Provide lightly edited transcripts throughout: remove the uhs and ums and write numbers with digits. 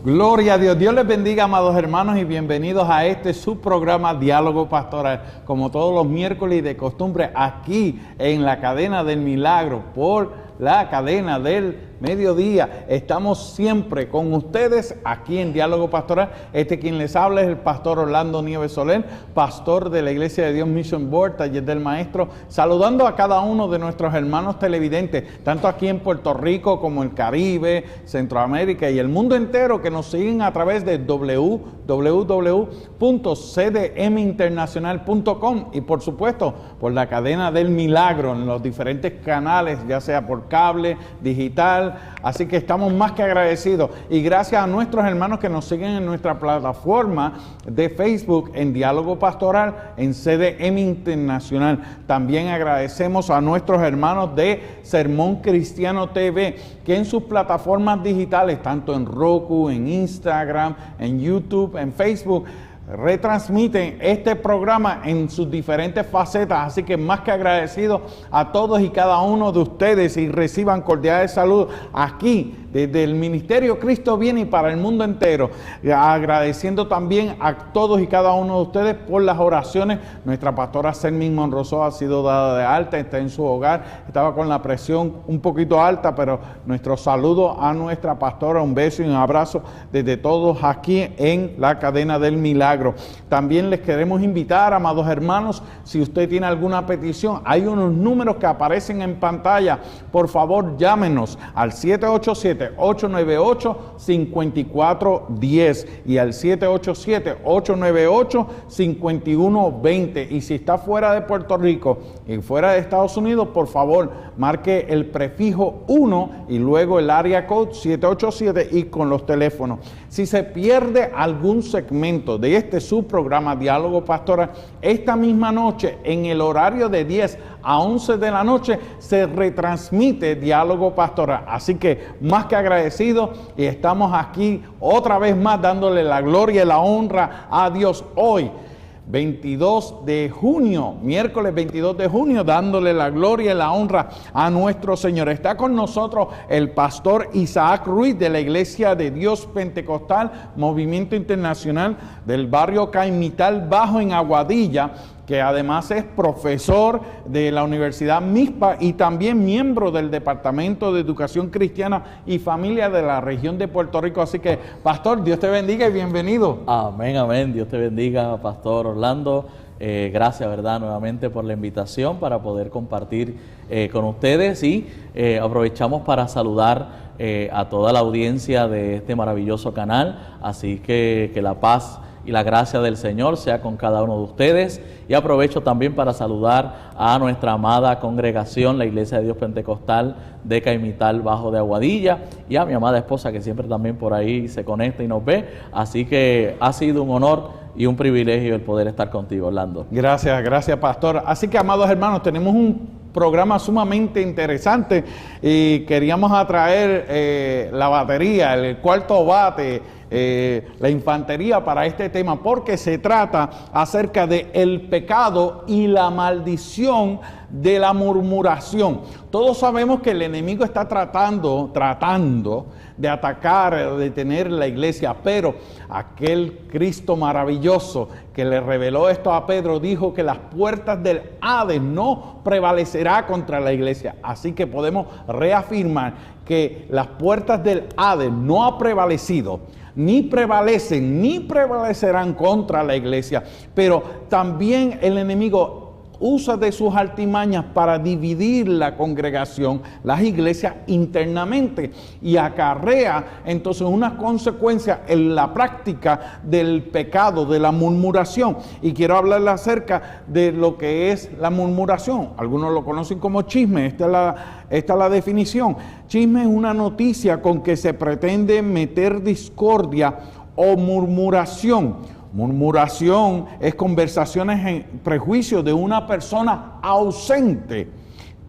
Gloria a Dios. Dios les bendiga, amados hermanos, y bienvenidos a este su programa Diálogo Pastoral. Como todos los miércoles de costumbre, aquí en la cadena del milagro, por la cadena del mediodía. Estamos siempre con ustedes aquí en Diálogo Pastoral. Quien les habla es el pastor Orlando Nieves Soler, pastor de la Iglesia de Dios Mission Board, Taller del Maestro, saludando a cada uno de nuestros hermanos televidentes, tanto aquí en Puerto Rico como el Caribe, Centroamérica y el mundo entero, que nos siguen a través de www.cdminternacional.com y por supuesto por la cadena del milagro en los diferentes canales, ya sea por cable, digital. Así que estamos más que agradecidos y gracias a nuestros hermanos que nos siguen en nuestra plataforma de Facebook en Diálogo Pastoral en CDM Internacional. También agradecemos a nuestros hermanos de Sermón Cristiano TV, que en sus plataformas digitales, tanto en Roku, en Instagram, en YouTube, en Facebook, retransmiten este programa en sus diferentes facetas. Así que más que agradecidos a todos y cada uno de ustedes, y reciban cordiales saludos aquí desde el Ministerio Cristo Viene y para el mundo entero, agradeciendo también a todos y cada uno de ustedes por las oraciones. Nuestra pastora Sermín Monroso ha sido dada de alta, está en su hogar, estaba con la presión un poquito alta, pero nuestro saludo a nuestra pastora, un beso y un abrazo desde todos aquí en la cadena del milagro. También les queremos invitar, amados hermanos, si usted tiene alguna petición, hay unos números que aparecen en pantalla. Por favor, llámenos al 787-898-5410 y al 787-898-5120. Y si está fuera de Puerto Rico y fuera de Estados Unidos, por favor, marque el prefijo 1 y luego el área code 787 y con los teléfonos. Si se pierde algún segmento de este su programa Diálogo Pastoral, esta misma noche en el horario de 10 a 11 de la noche se retransmite Diálogo Pastoral. Así que más que agradecidos, y estamos aquí otra vez más dándole la gloria y la honra a Dios hoy, 22 de junio, miércoles 22 de junio, dándole la gloria y la honra a nuestro Señor. Está con nosotros el pastor Isaac Ruiz de la Iglesia de Dios Pentecostal, Movimiento Internacional del barrio Caimital Bajo en Aguadilla, que además es profesor de la Universidad MISPA y también miembro del Departamento de Educación Cristiana y Familia de la región de Puerto Rico. Así que, pastor, Dios te bendiga y bienvenido. Amén, amén. Dios te bendiga, pastor Orlando. Gracias, ¿verdad?, nuevamente por la invitación para poder compartir con ustedes, y aprovechamos para saludar a toda la audiencia de este maravilloso canal. Así que la paz y la gracia del Señor sea con cada uno de ustedes. Y aprovecho también para saludar a nuestra amada congregación, la Iglesia de Dios Pentecostal de Caimital Bajo de Aguadilla, y a mi amada esposa, que siempre también por ahí se conecta y nos ve. Así que ha sido un honor y un privilegio el poder estar contigo, Orlando. Gracias, gracias, pastor. Así que, amados hermanos, tenemos un programa sumamente interesante y queríamos atraer la batería, el cuarto bate, la infantería para este tema, porque se trata acerca de el pecado y la maldición de la murmuración. Todos sabemos que el enemigo está tratando de atacar, de detener la iglesia, pero aquel Cristo maravilloso que le reveló esto a Pedro dijo que las puertas del Hades no prevalecerá contra la iglesia. Así que podemos reafirmar que las puertas del Hades no ha prevalecido, ni prevalecen, ni prevalecerán contra la iglesia. Pero también el enemigo usa de sus artimañas para dividir la congregación, las iglesias internamente, y acarrea entonces unas consecuencias en la práctica del pecado, de la murmuración. Y quiero hablarle acerca de lo que es la murmuración. Algunos lo conocen como chisme. Esta es la definición. Chisme es una noticia con que se pretende meter discordia o murmuración. Murmuración es conversaciones en prejuicio de una persona ausente.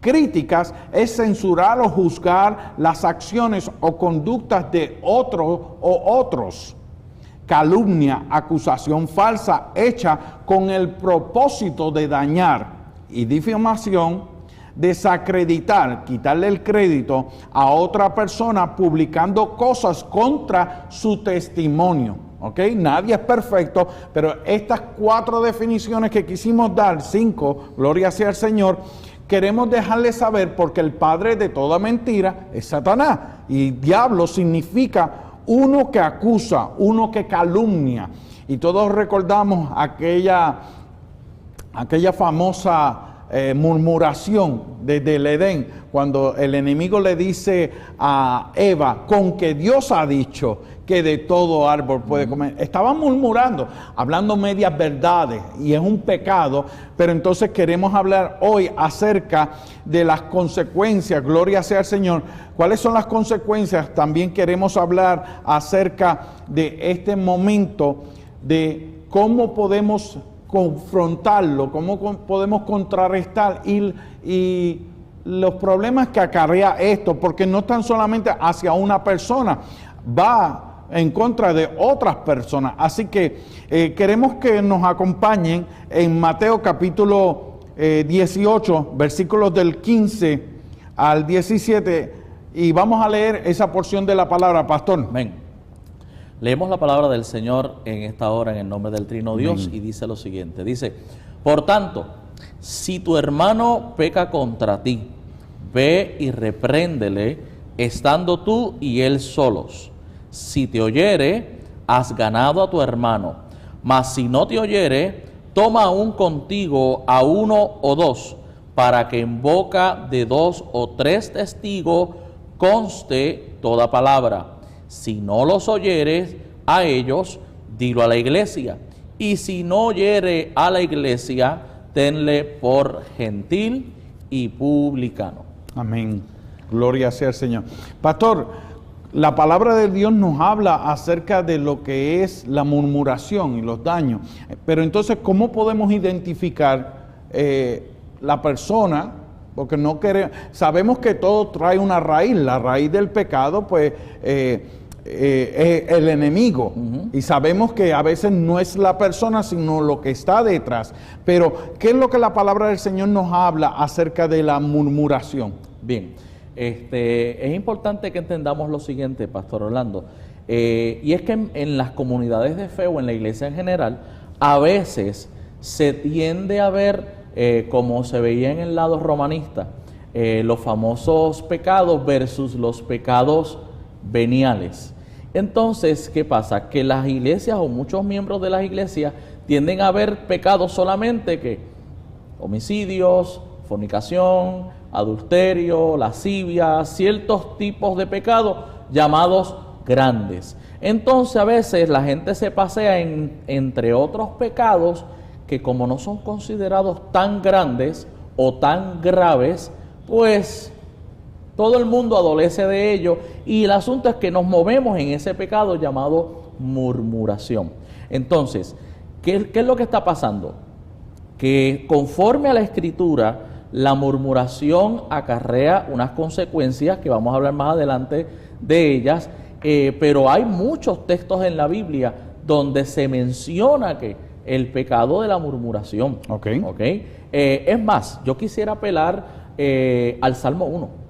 Críticas es censurar o juzgar las acciones o conductas de otro o otros. Calumnia, acusación falsa hecha con el propósito de dañar. Y difamación, desacreditar, quitarle el crédito a otra persona publicando cosas contra su testimonio. ¿Ok? Nadie es perfecto, pero estas 4 definiciones que quisimos dar, 5, gloria sea al Señor, queremos dejarles saber porque el padre de toda mentira es Satanás. Y diablo significa uno que acusa, uno que calumnia. Y todos recordamos aquella famosa murmuración desde el Edén, cuando el enemigo le dice a Eva, con que Dios ha dicho que de todo árbol puede comer. Estaban murmurando, hablando medias verdades, y es un pecado, pero entonces queremos hablar hoy acerca de las consecuencias, gloria sea al Señor. ¿Cuáles son las consecuencias? También queremos hablar acerca de este momento, de cómo podemos confrontarlo, cómo podemos contrarrestar y los problemas que acarrea esto, porque no tan solamente hacia una persona, va en contra de otras personas. Así que queremos que nos acompañen en Mateo capítulo 18, versículos del 15 al 17, y vamos a leer esa porción de la palabra, pastor. Amén. Leemos la palabra del Señor en esta hora en el nombre del Trino Dios. Amén. Y dice lo siguiente, dice, por tanto, si tu hermano peca contra ti, ve y repréndele, estando tú y él solos. Si te oyere, has ganado a tu hermano, mas si no te oyere, toma aún contigo a 1 o 2, para que en boca de 2 o 3 testigos conste toda palabra. Si no los oyeres a ellos, dilo a la iglesia. Y si no oyere a la iglesia, tenle por gentil y publicano. Amén. Gloria sea al Señor. Pastor, la palabra de Dios nos habla acerca de lo que es la murmuración y los daños. Pero entonces, ¿cómo podemos identificar la persona? Porque no queremos, sabemos que todo trae una raíz. La raíz del pecado, pues, es el enemigo. Y sabemos que a veces no es la persona, sino lo que está detrás. Pero, ¿qué es lo que la palabra del Señor nos habla acerca de la murmuración? Bien, es importante que entendamos lo siguiente, Pastor Orlando. Y es que en las comunidades de fe o en la iglesia en general, a veces se tiende a ver, como se veía en el lado romanista, los famosos pecados versus los pecados veniales. Entonces, ¿qué pasa? Que las iglesias o muchos miembros de las iglesias tienden a ver pecados solamente que homicidios, fornicación, adulterio, lascivia, ciertos tipos de pecados llamados grandes. Entonces, a veces la gente se pasea entre otros pecados que, como no son considerados tan grandes o tan graves, pues todo el mundo adolece de ello, y el asunto es que nos movemos en ese pecado llamado murmuración. Entonces, ¿qué es lo que está pasando? Que conforme a la Escritura, la murmuración acarrea unas consecuencias que vamos a hablar más adelante de ellas, pero hay muchos textos en la Biblia donde se menciona que el pecado de la murmuración. Es más, yo quisiera apelar al Salmo 1.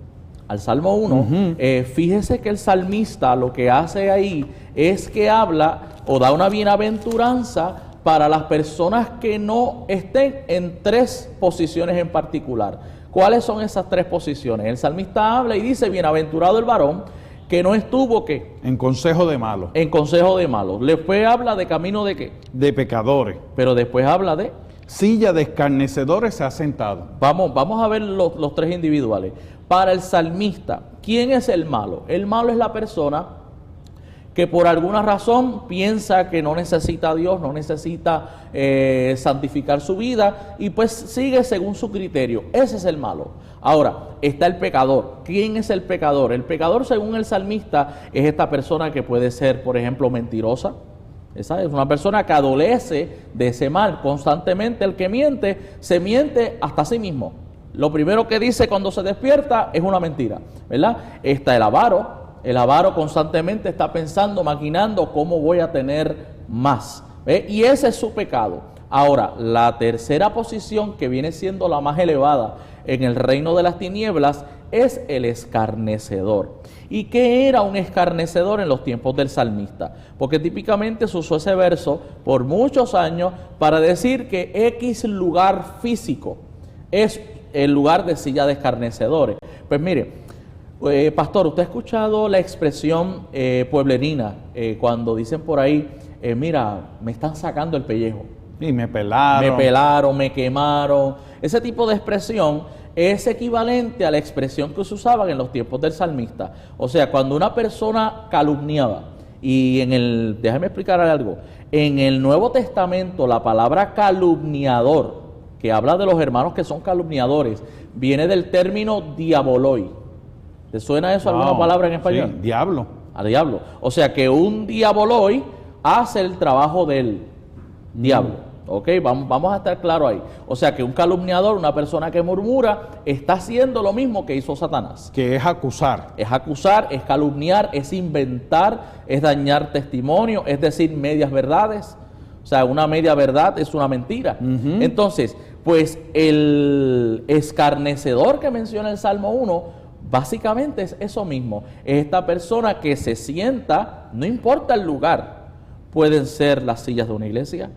Al Salmo 1, fíjese que el salmista lo que hace ahí es que habla o da una bienaventuranza para las personas que no estén en 3 posiciones en particular. ¿Cuáles son esas 3 posiciones? El salmista habla y dice, bienaventurado el varón que no estuvo, ¿qué? En consejo de malos. En consejo de malos. Después habla de camino de ¿qué? De pecadores. Pero después habla de silla de escarnecedores se ha sentado. Vamos a ver los 3 individuales. Para el salmista, ¿quién es el malo? El malo es la persona que por alguna razón piensa que no necesita a Dios, no necesita santificar su vida, y pues sigue según su criterio. Ese es el malo. Ahora, está el pecador. ¿Quién es el pecador? El pecador, según el salmista, es esta persona que puede ser, por ejemplo, mentirosa. Esa es una persona que adolece de ese mal constantemente. El que miente, se miente hasta a sí mismo. Lo primero que dice cuando se despierta es una mentira, ¿verdad? Está el avaro. El avaro constantemente está pensando, maquinando cómo voy a tener más. ¿Ve? Y ese es su pecado. Ahora, la tercera posición, que viene siendo la más elevada en el reino de las tinieblas, es el escarnecedor. ¿Y qué era un escarnecedor en los tiempos del salmista? Porque típicamente se usó ese verso por muchos años para decir que X lugar físico es el lugar de silla de escarnecedores. Pues mire, pastor, ¿usted ha escuchado la expresión pueblerina cuando dicen por ahí, mira, me están sacando el pellejo? Y me pelaron. Me pelaron, me quemaron. Ese tipo de expresión es equivalente a la expresión que se usaba en los tiempos del salmista. O sea, cuando una persona calumniaba, y déjame explicar algo, en el Nuevo Testamento la palabra calumniador, que habla de los hermanos que son calumniadores, viene del término diaboloi. ¿Te suena eso alguna palabra en español? Sí, diablo. Al diablo. O sea que un diaboloi hace el trabajo del diablo. ¿Ok? Vamos a estar claros ahí. O sea que un calumniador, una persona que murmura, está haciendo lo mismo que hizo Satanás. Que es acusar. Es acusar, es calumniar, es inventar, es dañar testimonio, es decir medias verdades. O sea, una media verdad es una mentira. Entonces, pues el escarnecedor que menciona el Salmo 1, básicamente es eso mismo. Es esta persona que se sienta, no importa el lugar. Pueden ser las sillas de una iglesia,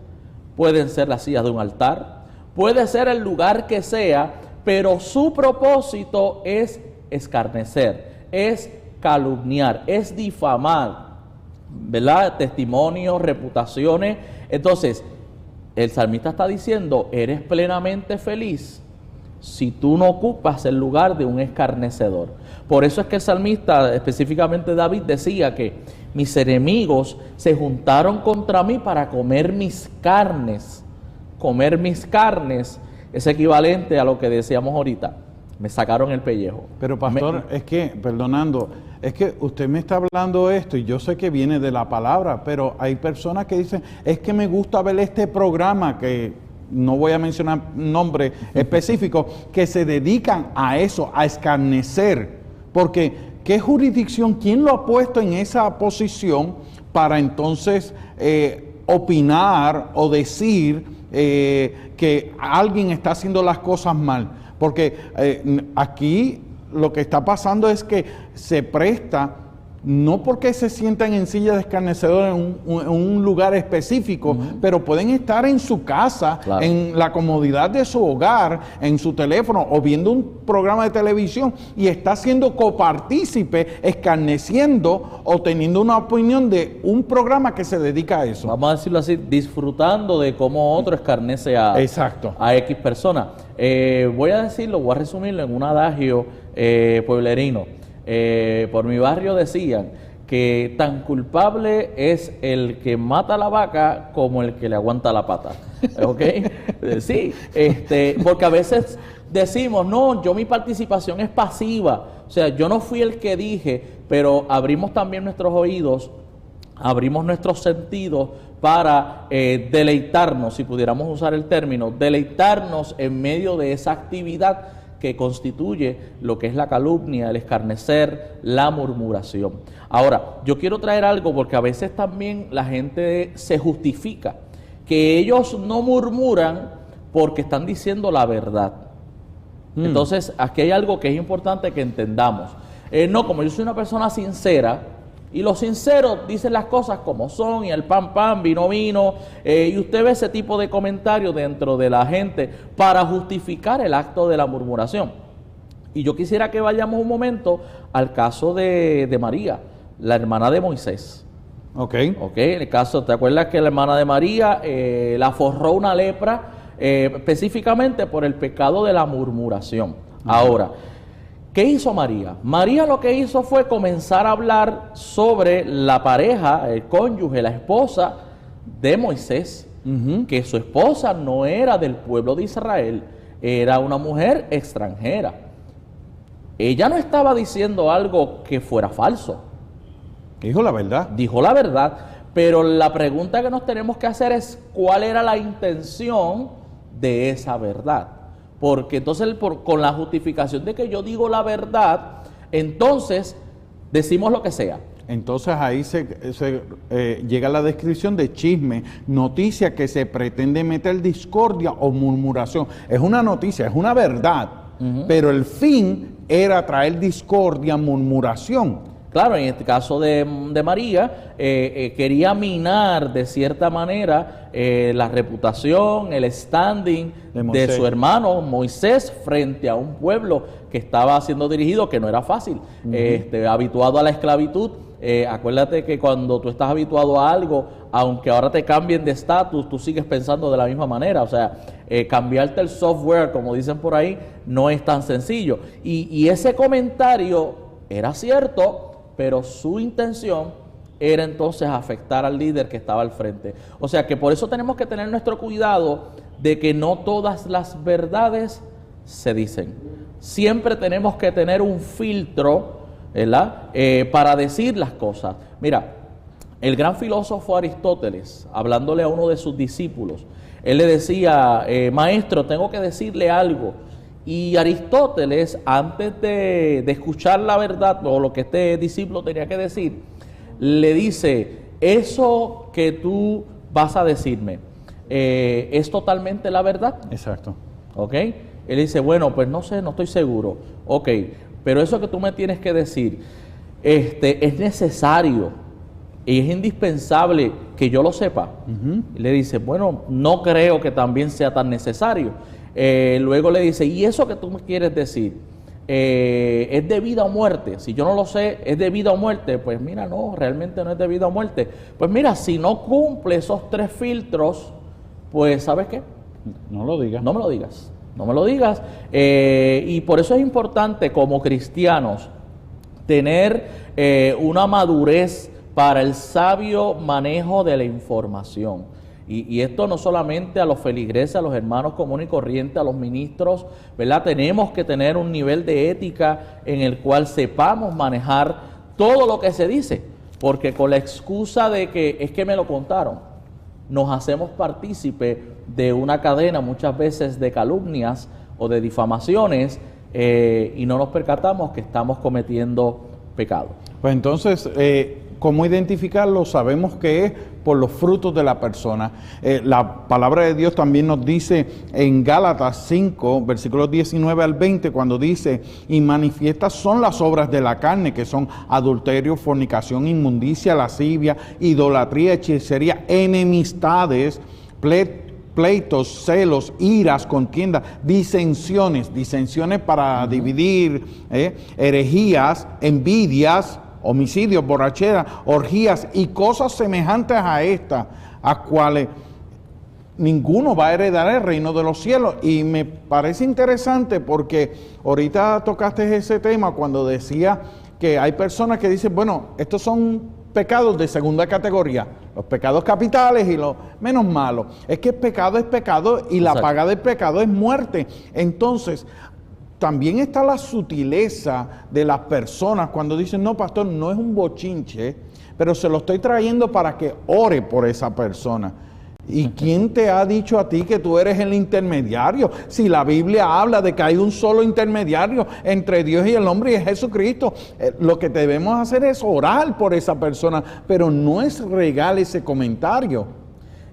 pueden ser las sillas de un altar, puede ser el lugar que sea, pero su propósito es escarnecer, es calumniar, es difamar, ¿verdad? Testimonios, reputaciones. Entonces, el salmista está diciendo, eres plenamente feliz si tú no ocupas el lugar de un escarnecedor. Por eso es que el salmista, específicamente David, decía que mis enemigos se juntaron contra mí para comer mis carnes. Comer mis carnes es equivalente a lo que decíamos ahorita. Me sacaron el pellejo. Pero pastor, es que, perdonando, es que usted me está hablando esto y yo sé que viene de la palabra, pero hay personas que dicen, es que me gusta ver este programa que no voy a mencionar nombre específico, que se dedican a eso, a escarnecer, porque ¿qué jurisdicción, quién lo ha puesto en esa posición para entonces opinar o decir que alguien está haciendo las cosas mal? Porque aquí lo que está pasando es que se presta, no porque se sientan en silla de escarnecedor en un lugar específico, pero pueden estar en su casa, claro, en la comodidad de su hogar, en su teléfono o viendo un programa de televisión y está siendo copartícipe, escarneciendo o teniendo una opinión de un programa que se dedica a eso. Vamos a decirlo así, disfrutando de cómo otro escarnece a X persona. Voy a decirlo, voy a resumirlo en un adagio pueblerino. Por mi barrio decían que tan culpable es el que mata la vaca como el que le aguanta la pata. ¿Ok? Sí, porque a veces decimos, no, mi participación es pasiva. O sea, yo no fui el que dije, pero abrimos también nuestros oídos, abrimos nuestros sentidos para deleitarnos, si pudiéramos usar el término, deleitarnos en medio de esa actividad que constituye lo que es la calumnia, el escarnecer, la murmuración. Ahora, yo quiero traer algo porque a veces también la gente se justifica, que ellos no murmuran porque están diciendo la verdad. Entonces, aquí hay algo que es importante que entendamos. No, como yo soy una persona sincera, y los sinceros dicen las cosas como son, y el pan, pan, vino, vino, y usted ve ese tipo de comentarios dentro de la gente para justificar el acto de la murmuración. Y yo quisiera que vayamos un momento al caso de María, la hermana de Moisés. Ok, en el caso, ¿te acuerdas que la hermana de María la forró una lepra específicamente por el pecado de la murmuración? Ahora, ¿qué hizo María? María lo que hizo fue comenzar a hablar sobre la pareja, el cónyuge, la esposa de Moisés, que su esposa no era del pueblo de Israel, era una mujer extranjera. Ella no estaba diciendo algo que fuera falso. Dijo la verdad. Dijo la verdad, pero la pregunta que nos tenemos que hacer es ¿cuál era la intención de esa verdad? Porque entonces con la justificación de que yo digo la verdad, entonces decimos lo que sea. Entonces ahí llega la descripción de chisme, noticia que se pretende meter discordia o murmuración. Es una noticia, es una verdad, pero el fin era traer discordia, murmuración. Claro, en este caso de María, quería minar de cierta manera la reputación, el standing de su hermano Moisés frente a un pueblo que estaba siendo dirigido, que no era fácil, habituado a la esclavitud. Acuérdate que cuando tú estás habituado a algo, aunque ahora te cambien de estatus, tú sigues pensando de la misma manera. O sea, cambiarte el software, como dicen por ahí, no es tan sencillo. Y ese comentario era cierto, pero su intención era entonces afectar al líder que estaba al frente. O sea que por eso tenemos que tener nuestro cuidado de que no todas las verdades se dicen. Siempre tenemos que tener un filtro, ¿verdad? Para decir las cosas. Mira, el gran filósofo Aristóteles, hablándole a uno de sus discípulos, él le decía, maestro, tengo que decirle algo. Y Aristóteles, antes de escuchar la verdad o lo que este discípulo tenía que decir, le dice, eso que tú vas a decirme, ¿es totalmente la verdad? Exacto. ¿Ok? Él dice, bueno, pues no sé, no estoy seguro. Ok, pero eso que tú me tienes que decir, es necesario y es indispensable que yo lo sepa. Y le dice, bueno, no creo que también sea tan necesario. Luego le dice, ¿y eso que tú me quieres decir? ¿Es de vida o muerte? Si yo no lo sé, ¿es de vida o muerte? Pues mira, no, realmente no es de vida o muerte. Pues mira, si no cumple esos 3 filtros, pues ¿sabes qué? No lo digas. No me lo digas. No me lo digas. Y por eso es importante como cristianos tener una madurez para el sabio manejo de la información. Y esto no solamente a los feligreses, a los hermanos comunes y corrientes, a los ministros, ¿verdad? Tenemos que tener un nivel de ética en el cual sepamos manejar todo lo que se dice, porque con la excusa de que es que me lo contaron, nos hacemos partícipe de una cadena muchas veces de calumnias o de difamaciones y no nos percatamos que estamos cometiendo pecado. Pues entonces, ¿cómo identificarlo? Sabemos que es por los frutos de la persona. La palabra de Dios también nos dice en Gálatas 5, versículos 19 al 20, cuando dice, y manifiestas son las obras de la carne, que son adulterio, fornicación, inmundicia, lascivia, idolatría, hechicería, enemistades, pleitos, celos, iras, contiendas, disensiones para dividir, herejías, envidias, homicidios, borracheras, orgías y cosas semejantes a estas, a cuales ninguno va a heredar el reino de los cielos. Y me parece interesante porque ahorita tocaste ese tema cuando decía que hay personas que dicen, bueno, estos son pecados de segunda categoría, los pecados capitales y los menos malos. Es que el pecado es pecado y la paga del pecado es muerte. Entonces, también está la sutileza de las personas cuando dicen, no, pastor, no es un bochinche, pero se lo estoy trayendo para que ore por esa persona. ¿Y quién te ha dicho a ti que tú eres el intermediario? Si la Biblia habla de que hay un solo intermediario entre Dios y el hombre y es Jesucristo, lo que debemos hacer es orar por esa persona, pero no es regar ese comentario.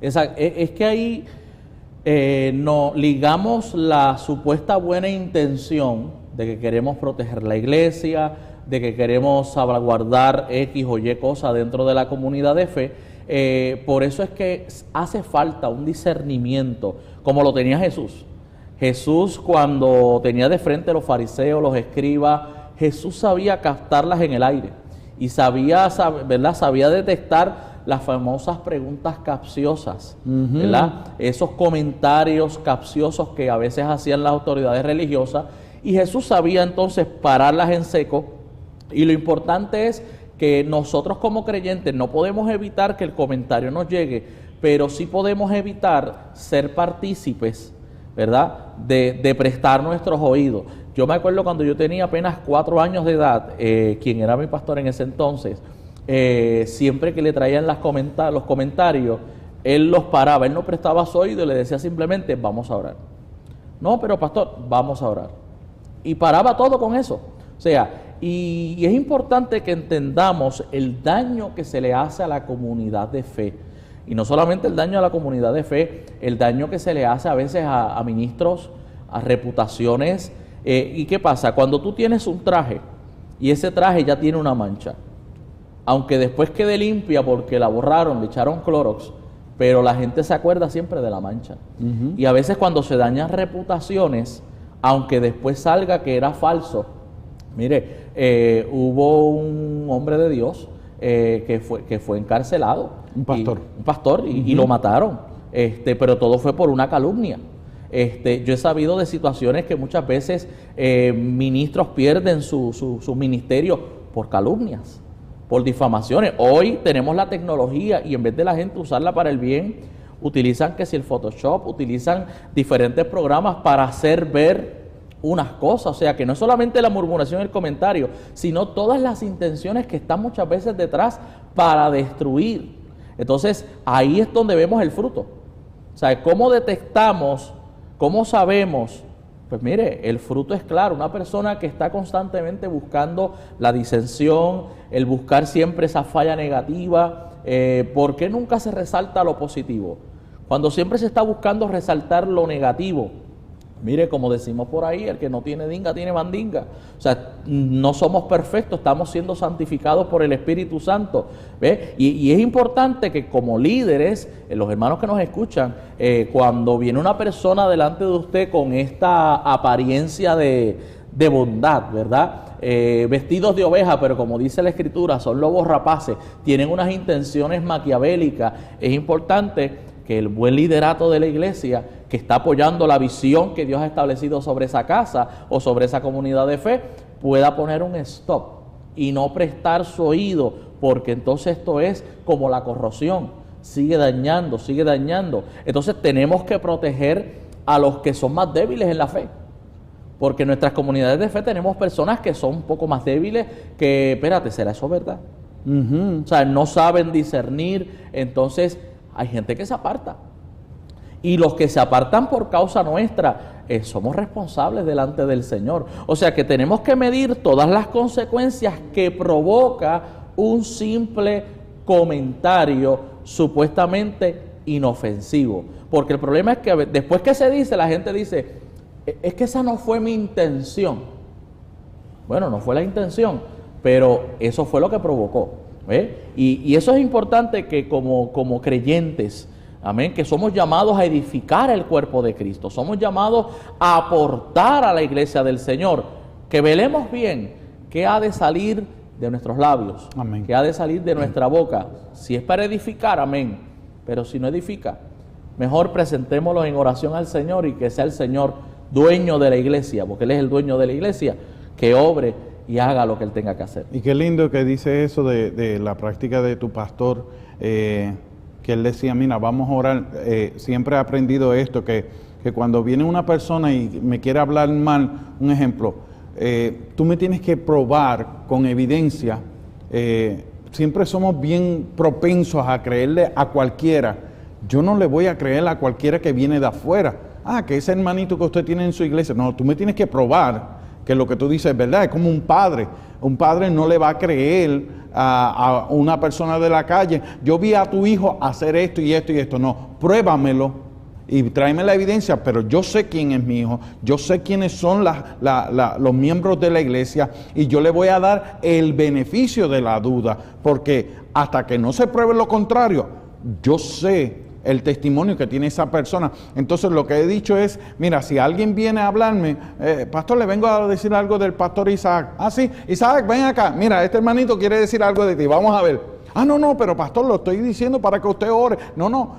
Exacto. Es que ahí no ligamos la supuesta buena intención de que queremos proteger la iglesia, de que queremos salvaguardar X o Y cosa dentro de la comunidad de fe. Por eso es que hace falta un discernimiento, como lo tenía Jesús. Jesús, cuando tenía de frente a los fariseos, los escribas, Jesús sabía captarlas en el aire y sabía, ¿verdad? Sabía detectar las famosas preguntas capciosas, ¿verdad? Esos comentarios capciosos que a veces hacían las autoridades religiosas, y Jesús sabía entonces pararlas en seco. Y lo importante es que nosotros como creyentes no podemos evitar que el comentario nos llegue, pero sí podemos evitar ser partícipes, ¿verdad? De prestar nuestros oídos. Yo me acuerdo cuando yo tenía apenas 4 años de edad, quien era mi pastor en ese entonces, siempre que le traían los comentarios, él los paraba, él no prestaba su oído y le decía simplemente, vamos a orar. No, pero pastor, vamos a orar. Y paraba todo con eso. O sea, Y es importante que entendamos el daño que se le hace a la comunidad de fe. Y no solamente el daño a la comunidad de fe, el daño que se le hace a veces a ministros, a reputaciones. ¿Y qué pasa? Cuando tú tienes un traje y ese traje ya tiene una mancha, aunque después quede limpia porque la borraron, le echaron Clorox, pero la gente se acuerda siempre de la mancha. Y a veces cuando se dañan reputaciones, aunque después salga que era falso, mire, hubo un hombre de Dios que fue encarcelado. Un pastor. Y lo mataron. Pero todo fue por una calumnia. Yo he sabido de situaciones que muchas veces ministros pierden su ministerio por calumnias, por difamaciones. Hoy tenemos la tecnología y en vez de la gente usarla para el bien, utilizan que si el Photoshop, utilizan diferentes programas para hacer ver unas cosas. O sea, que no es solamente la murmuración y el comentario, sino todas las intenciones que están muchas veces detrás para destruir. Entonces, ahí es donde vemos el fruto. O sea, ¿cómo detectamos? ¿Cómo sabemos? Pues mire, el fruto es claro. Una persona que está constantemente buscando la disensión, el buscar siempre esa falla negativa, ¿por qué nunca se resalta lo positivo? Cuando siempre se está buscando resaltar lo negativo, mire, como decimos por ahí, el que no tiene dinga tiene mandinga. O sea, no somos perfectos, estamos siendo santificados por el Espíritu Santo. ¿Ve? Y es importante que como líderes, los hermanos que nos escuchan, cuando viene una persona delante de usted con esta apariencia de bondad, ¿verdad? Vestidos de oveja, pero como dice la Escritura, son lobos rapaces, tienen unas intenciones maquiavélicas. Es importante que el buen liderato de la iglesia, que está apoyando la visión que Dios ha establecido sobre esa casa o sobre esa comunidad de fe, pueda poner un stop y no prestar su oído, porque entonces esto es como la corrosión, sigue dañando. Entonces tenemos que proteger a los que son más débiles en la fe, porque en nuestras comunidades de fe tenemos personas que son un poco más débiles, que, espérate, ¿será eso verdad? O sea, no saben discernir. Entonces hay gente que se aparta. Y los que se apartan por causa nuestra, somos responsables delante del Señor. O sea que tenemos que medir todas las consecuencias que provoca un simple comentario supuestamente inofensivo. Porque el problema es que después que se dice, la gente dice, es que esa no fue mi intención. Bueno, no fue la intención, pero eso fue lo que provocó. Y eso es importante, que como creyentes, amén, que somos llamados a edificar el cuerpo de Cristo, somos llamados a aportar a la iglesia del Señor, que velemos bien qué ha de salir de nuestros labios, amén, qué ha de salir de nuestra boca. Si es para edificar, amén, pero si no edifica, mejor presentémoslo en oración al Señor y que sea el Señor dueño de la iglesia, porque Él es el dueño de la iglesia, que obre y haga lo que Él tenga que hacer. Y qué lindo que dice eso de la práctica de tu pastor, que él decía, mira, vamos a orar. Siempre he aprendido esto, que cuando viene una persona y me quiere hablar mal, un ejemplo, tú me tienes que probar con evidencia. Siempre somos bien propensos a creerle a cualquiera. Yo no le voy a creer a cualquiera que viene de afuera. Que ese hermanito que usted tiene en su iglesia. No, tú me tienes que probar que lo que tú dices es verdad. Es como un padre. Un padre no le va a creer a una persona de la calle, yo vi a tu hijo hacer esto y esto y esto. No, pruébamelo y tráeme la evidencia, pero yo sé quién es mi hijo, yo sé quiénes son los miembros de la iglesia, y yo le voy a dar el beneficio de la duda, porque hasta que no se pruebe lo contrario, yo sé el testimonio que tiene esa persona. Entonces lo que he dicho es, mira, si alguien viene a hablarme, pastor, le vengo a decir algo del pastor Isaac. Sí, Isaac, ven acá, mira, este hermanito quiere decir algo de ti, vamos a ver. No, pero pastor, lo estoy diciendo para que usted ore. No,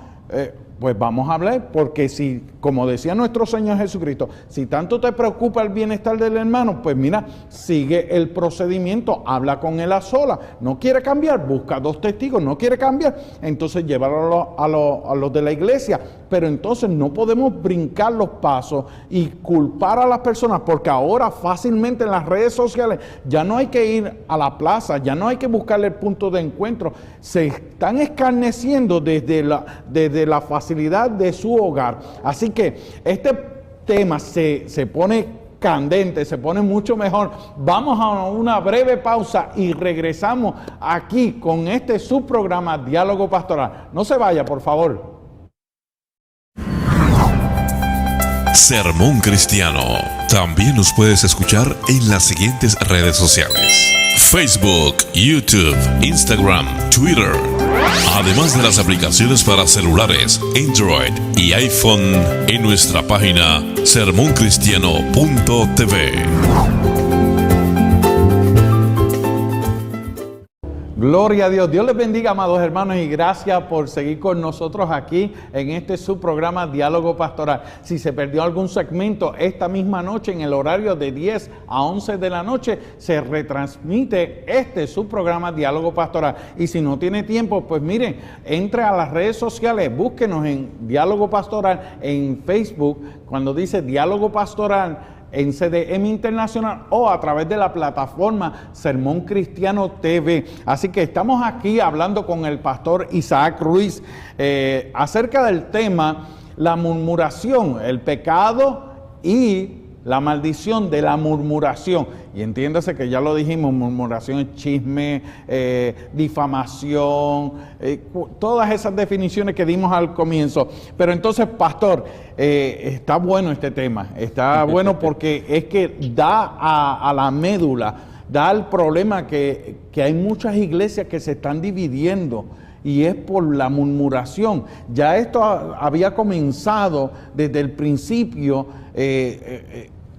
pues vamos a hablar, porque si, como decía nuestro Señor Jesucristo, si tanto te preocupa el bienestar del hermano, pues mira, sigue el procedimiento, habla con él a solas. No quiere cambiar, busca 2 testigos, no quiere cambiar, entonces llévalo a los de la iglesia. Pero entonces no podemos brincar los pasos y culpar a las personas, porque ahora fácilmente en las redes sociales ya no hay que ir a la plaza, ya no hay que buscarle el punto de encuentro. Se están escarneciendo desde la facilidad de su hogar. Así que este tema se pone candente, se pone mucho mejor. Vamos a una breve pausa y regresamos aquí con este subprograma Diálogo Pastoral. No se vaya, por favor. Sermón Cristiano. También nos puedes escuchar en las siguientes redes sociales: Facebook, YouTube, Instagram, Twitter. Además de las aplicaciones para celulares, Android y iPhone en nuestra página sermoncristiano.tv. Gloria a Dios. Dios les bendiga, amados hermanos, y gracias por seguir con nosotros aquí en este subprograma Diálogo Pastoral. Si se perdió algún segmento, esta misma noche en el horario de 10 a 11 de la noche se retransmite este subprograma Diálogo Pastoral. Y si no tiene tiempo, pues miren, entre a las redes sociales, búsquenos en Diálogo Pastoral en Facebook, cuando dice Diálogo Pastoral, en CDM Internacional, o a través de la plataforma Sermón Cristiano TV. Así que estamos aquí hablando con el pastor Isaac Ruiz acerca del tema la murmuración, el pecado y la maldición de la murmuración. Y entiéndase que ya lo dijimos, murmuración es chisme, difamación, todas esas definiciones que dimos al comienzo. Pero entonces, pastor, está bueno este tema, está bueno porque es que da a la médula, da al problema que hay muchas iglesias que se están dividiendo. Y es por la murmuración. Ya esto había comenzado desde el principio,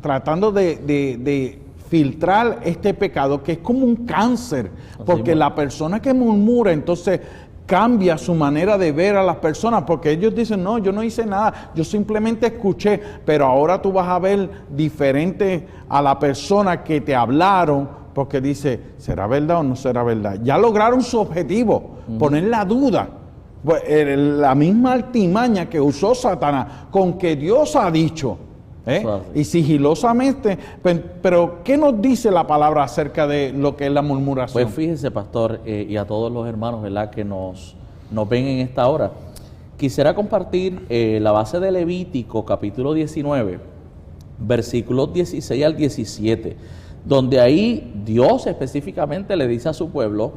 tratando de filtrar este pecado, que es como un cáncer, porque la persona que murmura, entonces cambia su manera de ver a las personas, porque ellos dicen, no, yo no hice nada, yo simplemente escuché, pero ahora tú vas a ver diferente a la persona que te hablaron, porque dice, ¿será verdad o no será verdad? Ya lograron su objetivo, poner la duda. Pues, la misma artimaña que usó Satanás, con que Dios ha dicho, y sigilosamente, pero ¿qué nos dice la palabra acerca de lo que es la murmuración? Pues fíjese, pastor, y a todos los hermanos, ¿verdad?, que nos ven en esta hora, quisiera compartir la base de Levítico, capítulo 19, versículos 16 al 17, donde ahí Dios específicamente le dice a su pueblo,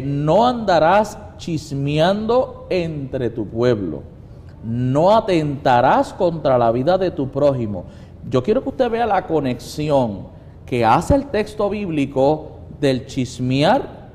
no andarás chismeando entre tu pueblo, no atentarás contra la vida de tu prójimo. Yo quiero que usted vea la conexión que hace el texto bíblico del chismear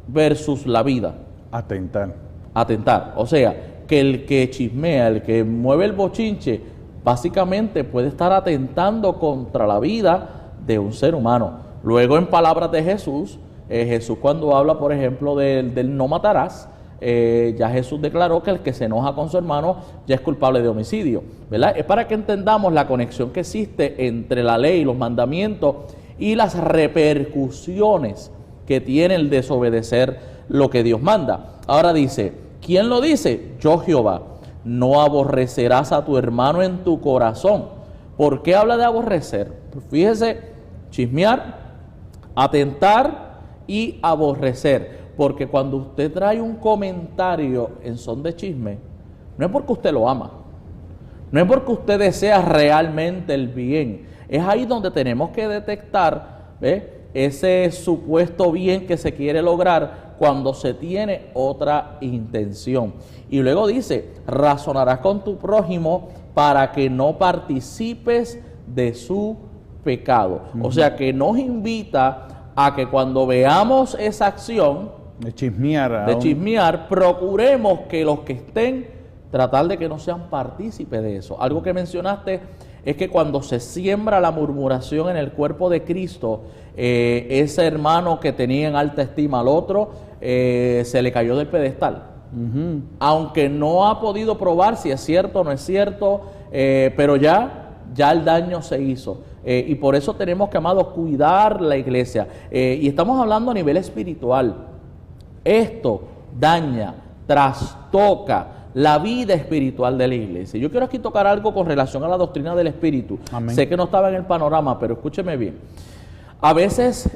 versus la vida. Atentar. O sea, que el que chismea, el que mueve el bochinche, básicamente puede estar atentando contra la vida de un ser humano. Luego, en palabras de Jesús, Jesús cuando habla, por ejemplo, del no matarás, ya Jesús declaró que el que se enoja con su hermano ya es culpable de homicidio, ¿verdad? Es para que entendamos la conexión que existe entre la ley, los mandamientos y las repercusiones que tiene el desobedecer lo que Dios manda. Ahora dice, ¿quién lo dice? Yo, Jehová. No aborrecerás a tu hermano en tu corazón. ¿Por qué habla de aborrecer? Pues fíjese, chismear, atentar y aborrecer. Porque cuando usted trae un comentario en son de chisme, no es porque usted lo ama, no es porque usted desea realmente el bien. Es ahí donde tenemos que detectar ese supuesto bien que se quiere lograr cuando se tiene otra intención. Y luego dice, razonarás con tu prójimo para que no participes de su pecado. O sea que nos invita a que cuando veamos esa acción de chismear, procuremos que los que estén, tratar de que no sean partícipes de eso. Algo que mencionaste es que cuando se siembra la murmuración en el cuerpo de Cristo, ese hermano que tenía en alta estima al otro, se le cayó del pedestal. Aunque no ha podido probar si es cierto o no es cierto, pero ya el daño se hizo. Y por eso tenemos que, amados, cuidar la iglesia. Y estamos hablando a nivel espiritual. Esto daña, trastoca la vida espiritual de la iglesia. Yo quiero aquí tocar algo con relación a la doctrina del Espíritu. Amén. Sé que no estaba en el panorama, pero escúcheme bien. A veces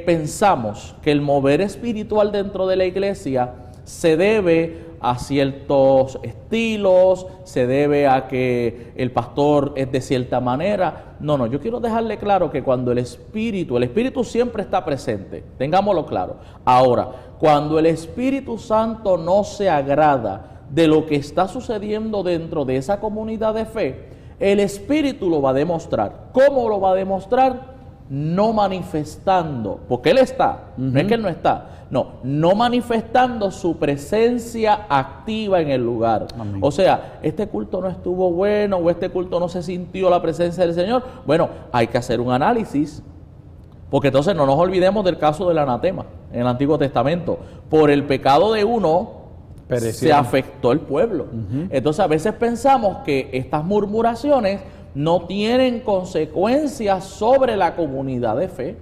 pensamos que el mover espiritual dentro de la iglesia se debe a ciertos estilos, se debe a que el pastor es de cierta manera. No, yo quiero dejarle claro que cuando el Espíritu siempre está presente, tengámoslo claro. Ahora, cuando el Espíritu Santo no se agrada de lo que está sucediendo dentro de esa comunidad de fe, el Espíritu lo va a demostrar. ¿Cómo lo va a demostrar? No manifestando, porque Él está, no es que Él no está, no manifestando su presencia activa en el lugar. Amén. O sea, este culto no estuvo bueno, o este culto no se sintió la presencia del Señor. Bueno, hay que hacer un análisis, porque entonces no nos olvidemos del caso del anatema en el Antiguo Testamento. Por el pecado de uno, se afectó el pueblo. Entonces a veces pensamos que estas murmuraciones no tienen consecuencias sobre la comunidad de fe.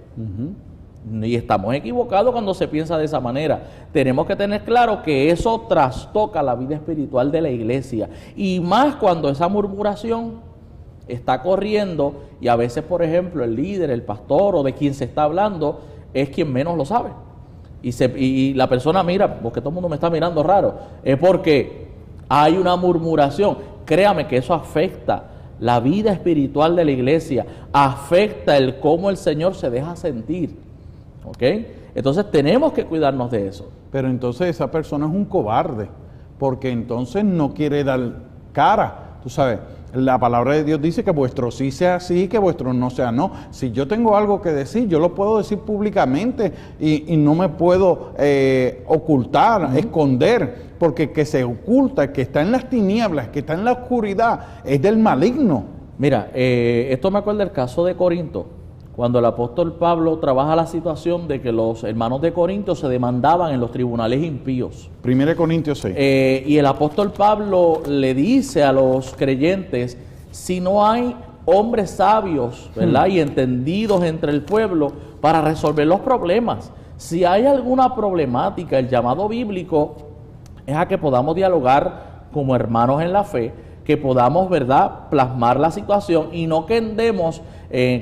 Y estamos equivocados cuando se piensa de esa manera. Tenemos que tener claro que eso trastoca la vida espiritual de la iglesia. Y más cuando esa murmuración está corriendo y a veces, por ejemplo, el líder, el pastor o de quien se está hablando es quien menos lo sabe. Y la persona mira, porque todo el mundo me está mirando raro, es porque hay una murmuración. Créame que eso afecta la vida espiritual de la iglesia, afecta el cómo el Señor se deja sentir. ¿Ok? Entonces tenemos que cuidarnos de eso. Pero entonces esa persona es un cobarde, porque entonces no quiere dar cara, tú sabes. La palabra de Dios dice que vuestro sí sea sí, que vuestro no sea no. Si yo tengo algo que decir, yo lo puedo decir públicamente y no me puedo ocultar, esconder, porque el que se oculta, el que está en las tinieblas, el que está en la oscuridad, es del maligno. Mira, esto me acuerda del caso de Corinto, cuando el apóstol Pablo trabaja la situación de que los hermanos de Corinto se demandaban en los tribunales impíos. 1 Corintios 6. Y el apóstol Pablo le dice a los creyentes, si no hay hombres sabios, ¿verdad? Y entendidos entre el pueblo para resolver los problemas, si hay alguna problemática, el llamado bíblico es a que podamos dialogar como hermanos en la fe, que podamos, ¿verdad?, plasmar la situación y no que andemos,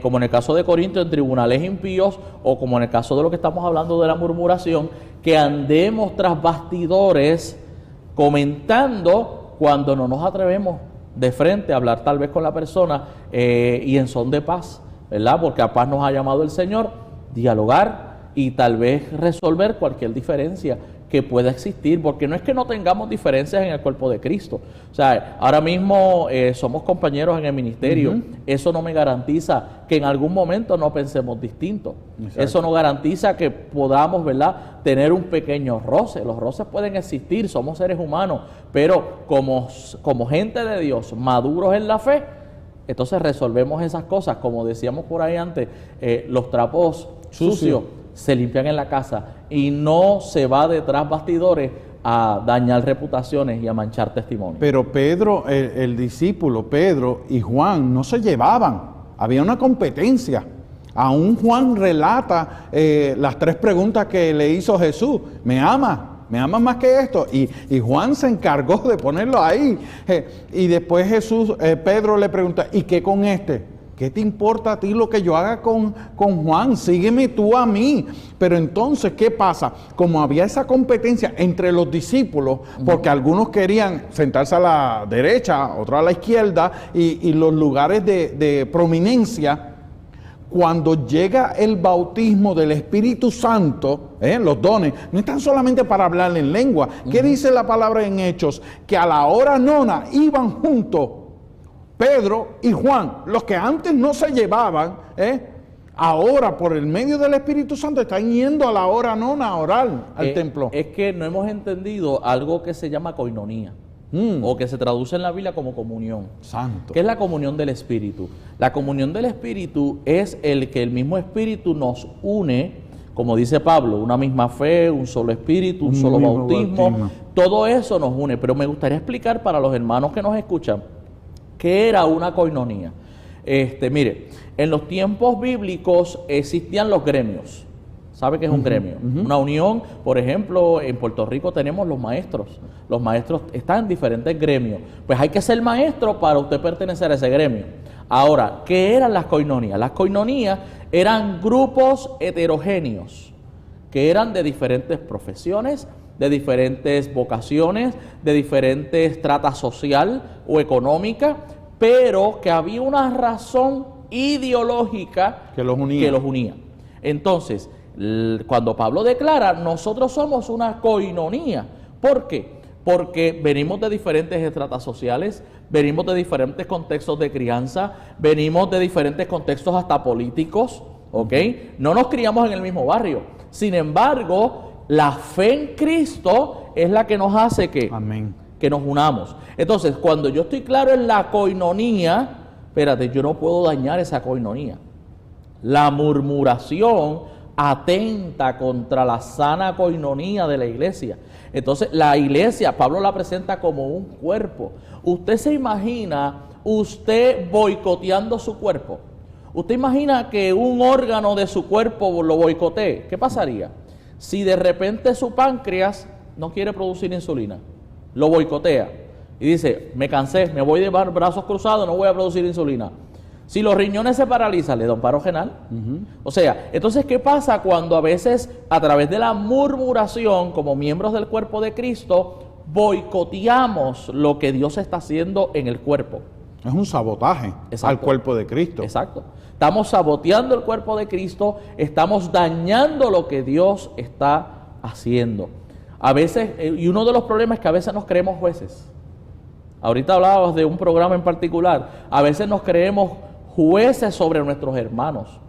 como en el caso de Corinto, en tribunales impíos, o como en el caso de lo que estamos hablando de la murmuración, que andemos tras bastidores comentando cuando no nos atrevemos de frente a hablar tal vez con la persona y en son de paz, ¿verdad? Porque a paz nos ha llamado el Señor, dialogar y tal vez resolver cualquier diferencia que pueda existir, porque no es que no tengamos diferencias en el cuerpo de Cristo. O sea, ahora mismo somos compañeros en el ministerio. Eso no me garantiza que en algún momento no pensemos distinto. Exacto. Eso no garantiza que podamos, ¿verdad?, tener un pequeño roce. Los roces pueden existir, somos seres humanos, pero como gente de Dios, maduros en la fe, entonces resolvemos esas cosas. Como decíamos por ahí antes, los trapos sucios se limpian en la casa y no se va detrás bastidores a dañar reputaciones y a manchar testimonios. Pero Pedro, el discípulo Pedro y Juan no se llevaban, había una competencia. Aún Juan relata las 3 preguntas que le hizo Jesús: ¿me amas? ¿Me amas más que esto? Y Juan se encargó de ponerlo ahí. Y después Pedro le pregunta: ¿y qué con este? ¿Qué te importa a ti lo que yo haga con Juan? Sígueme tú a mí. Pero entonces, ¿qué pasa? Como había esa competencia entre los discípulos, porque algunos querían sentarse a la derecha, otros a la izquierda, y los lugares de prominencia, cuando llega el bautismo del Espíritu Santo, los dones, no están solamente para hablar en lengua. ¿Qué dice la palabra en Hechos? Que a la hora nona iban juntos Pedro y Juan, los que antes no se llevaban, ahora por el medio del Espíritu Santo están yendo a la hora nona a orar al templo. Es que no hemos entendido algo que se llama coinonía, o que se traduce en la Biblia como comunión. Santo. ¿Qué es la comunión del Espíritu? La comunión del Espíritu es el que el mismo Espíritu nos une, como dice Pablo, una misma fe, un solo Espíritu, un solo bautismo. Todo eso nos une, pero me gustaría explicar para los hermanos que nos escuchan ¿qué era una coinonía? Mire, en los tiempos bíblicos existían los gremios. ¿Sabe qué es un gremio? Una unión, por ejemplo, en Puerto Rico tenemos los maestros. Los maestros están en diferentes gremios. Pues hay que ser maestro para usted pertenecer a ese gremio. Ahora, ¿qué eran las coinonías? Las coinonías eran grupos heterogéneos que eran de diferentes profesiones, de diferentes vocaciones, de diferentes estratas social o económica, pero que había una razón ideológica que los unía. Entonces, cuando Pablo declara, nosotros somos una coinonía. ¿Por qué? Porque venimos de diferentes estratas sociales, venimos de diferentes contextos de crianza, venimos de diferentes contextos hasta políticos, ¿ok? No nos criamos en el mismo barrio. Sin embargo, la fe en Cristo es la que nos hace que nos unamos. Entonces, cuando yo estoy claro en la coinonía, espérate, yo no puedo dañar esa coinonía. La murmuración atenta contra la sana coinonía de la iglesia. Entonces, la iglesia, Pablo la presenta como un cuerpo. ¿Usted se imagina usted boicoteando su cuerpo? ¿Usted imagina que un órgano de su cuerpo lo boicotee? ¿Qué pasaría? Si de repente su páncreas no quiere producir insulina, lo boicotea y dice, me cansé, me voy de brazos cruzados, no voy a producir insulina. Si los riñones se paralizan, le da un paro renal. O sea, entonces, ¿qué pasa cuando a veces a través de la murmuración, como miembros del cuerpo de Cristo, boicoteamos lo que Dios está haciendo en el cuerpo? Es un sabotaje al cuerpo de Cristo. Exacto. Estamos saboteando el cuerpo de Cristo, estamos dañando lo que Dios está haciendo. A veces, y uno de los problemas es que a veces nos creemos jueces. Ahorita hablábamos de un programa en particular. A veces nos creemos jueces sobre nuestros hermanos,